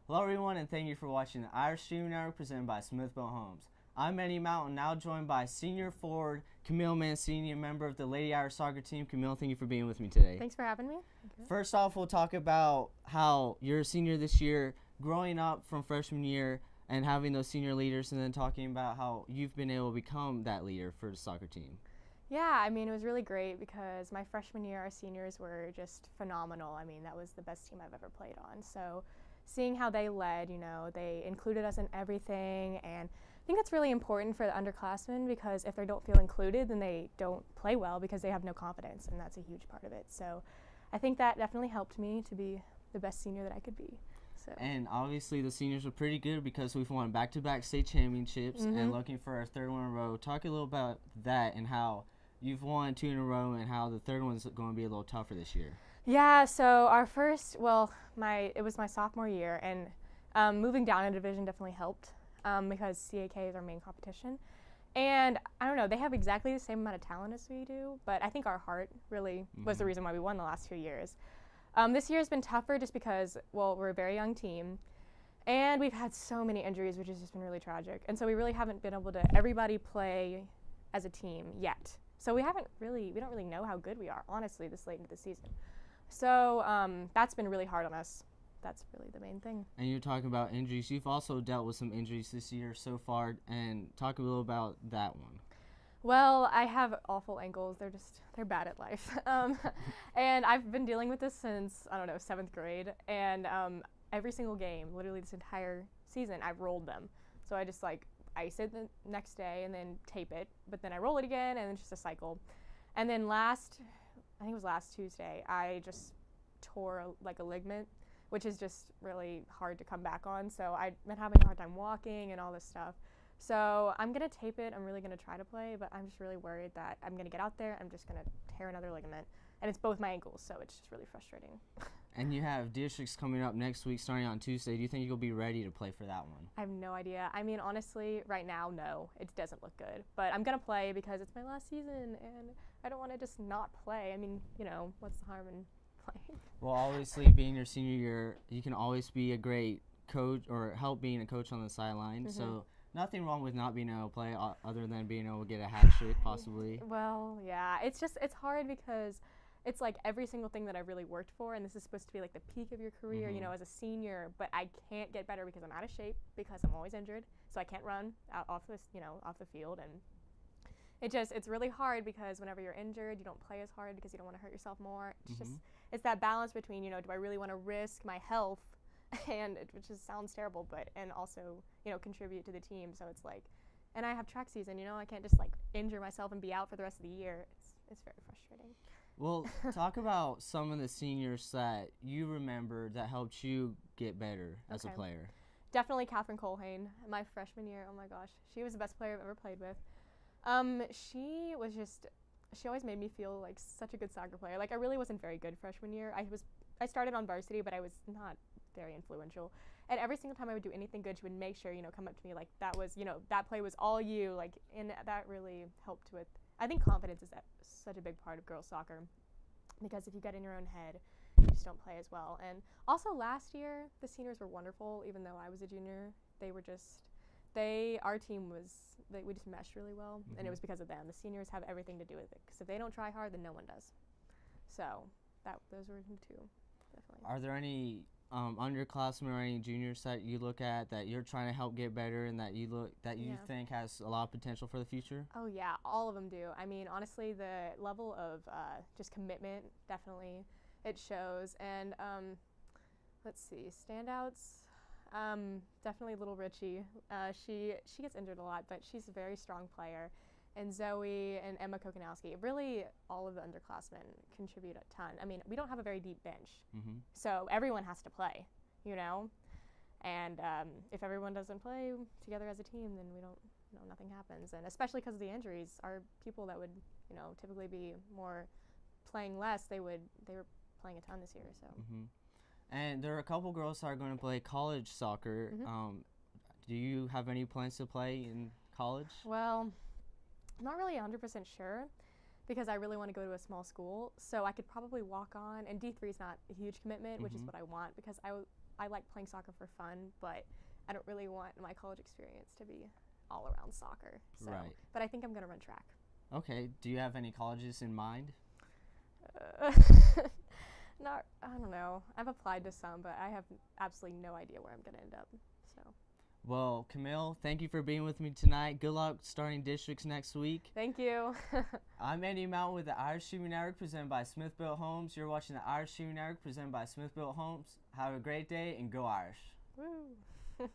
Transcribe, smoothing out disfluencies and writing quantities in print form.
Hello everyone and thank you for watching the Irish Streaming Network presented by Smithville Homes. I'm Eddie Mountain, now joined by senior forward Camille Mancini, a member of the Lady Irish soccer team. Camille, thank you for being with me today. Thanks for having me. First off, we'll talk about how you're a senior this year, growing up from freshman year and having those senior leaders, and then talking about how you've been able to become that leader for the soccer team. Yeah, I mean, it was really great because my freshman year, our seniors were just phenomenal. I mean, that was the best team I've ever played on. So seeing how they led, they included us in everything, and I think that's really important for the underclassmen because if they don't feel included, then they don't play well because they have no confidence, and that's a huge part of it. So I think that definitely helped me to be the best senior that I could be. So. And obviously the seniors were pretty good because we've won back-to-back state championships and looking for our third one in a row. Talk a little about that and how you've won 2 in a row and how the third one's going to be a little tougher this year. Yeah, so our first, it was my sophomore year, and moving down a division definitely helped because CAK is our main competition. And I don't know, they have exactly the same amount of talent as we do, but I think our heart really was the reason why we won the last 2 years. This year has been tougher just because, we're a very young team, and we've had so many injuries, which has just been really tragic. And so we really haven't been able to everybody play as a team yet. So we don't really know how good we are, honestly, this late into the season. So that's been really hard on us. That's really the main thing. And you're talking about injuries. You've also dealt with some injuries this year so far, and talk a little about that one. Well, I have awful ankles. They're bad at life. And I've been dealing with this since, 7th grade. And every single game, literally this entire season, I've rolled them. So I just ice it the next day and then tape it. But then I roll it again, and it's just a cycle. And then I think it was last Tuesday, I just tore a ligament, which is just really hard to come back on. So I've been having a hard time walking and all this stuff. So I'm going to tape it. I'm really going to try to play, but I'm just really worried that I'm going to get out there. I'm just going to tear another ligament. And it's both my ankles, so it's just really frustrating. And you have districts coming up next week starting on Tuesday. Do you think you'll be ready to play for that one? I have no idea. I mean, honestly, right now, no. It doesn't look good. But I'm going to play because it's my last season, and I don't want to just not play. I mean, what's the harm in playing? Well, obviously, being your senior year, you can always be a great coach or help being a coach on the sideline. So nothing wrong with not being able to play other than being able to get a hat trick possibly. Well, yeah. It's hard because it's every single thing that I've really worked for, and this is supposed to be the peak of your career, as a senior, but I can't get better because I'm out of shape because I'm always injured, so I can't run off the field, and it's really hard because whenever you're injured, you don't play as hard because you don't want to hurt yourself more. It's that balance between, do I really want to risk my health and which just sounds terrible, and also, contribute to the team. So it's and I have track season, I can't just injure myself and be out for the rest of the year. It's very frustrating. Well, talk about some of the seniors that you remember that helped you get better as a player. Definitely Catherine Colhane, my freshman year. Oh my gosh, she was the best player I've ever played with. She always made me feel like such a good soccer player. I really wasn't very good freshman year. I started on varsity, but I was not very influential. And every single time I would do anything good, she would make sure, come up to me that was, that play was all you, and that really helped with, I think confidence is such a big part of girls soccer because if you get in your own head, you just don't play as well. And also last year, the seniors were wonderful, even though I was a junior. Our team we just meshed really well, and it was because of them. The seniors have everything to do with it because if they don't try hard, then no one does. So those were the two, definitely. Are there any underclassmen or any juniors that you look at that you're trying to help get better and that you think has a lot of potential for the future? Oh yeah, all of them do. I mean, honestly, the level of just commitment, definitely, it shows. And let's see, standouts. Definitely Little Richie. She gets injured a lot, but she's a very strong player. And Zoe and Emma Kokanowski, really all of the underclassmen contribute a ton. I mean, we don't have a very deep bench, so everyone has to play, And if everyone doesn't play together as a team, then nothing happens. And especially because of the injuries, our people that would, typically be more playing less, they were playing a ton this year. So. And there are a couple girls that are going to play college soccer. Do you have any plans to play in college? Well, I'm not really 100% sure because I really want to go to a small school. So I could probably walk on, and D3 is not a huge commitment, which is what I want because I like playing soccer for fun, but I don't really want my college experience to be all around soccer. So, Right. But I think I'm gonna run track. Okay. Do you have any colleges in mind? I don't know. I've applied to some, but I have absolutely no idea where I'm gonna end up. So. Well, Camille, thank you for being with me tonight. Good luck starting districts next week. Thank you. I'm Andy Mountain with the Irish Streaming Network presented by Smith Built Homes. You're watching the Irish Streaming Network presented by Smith Built Homes. Have a great day and go Irish. Woo.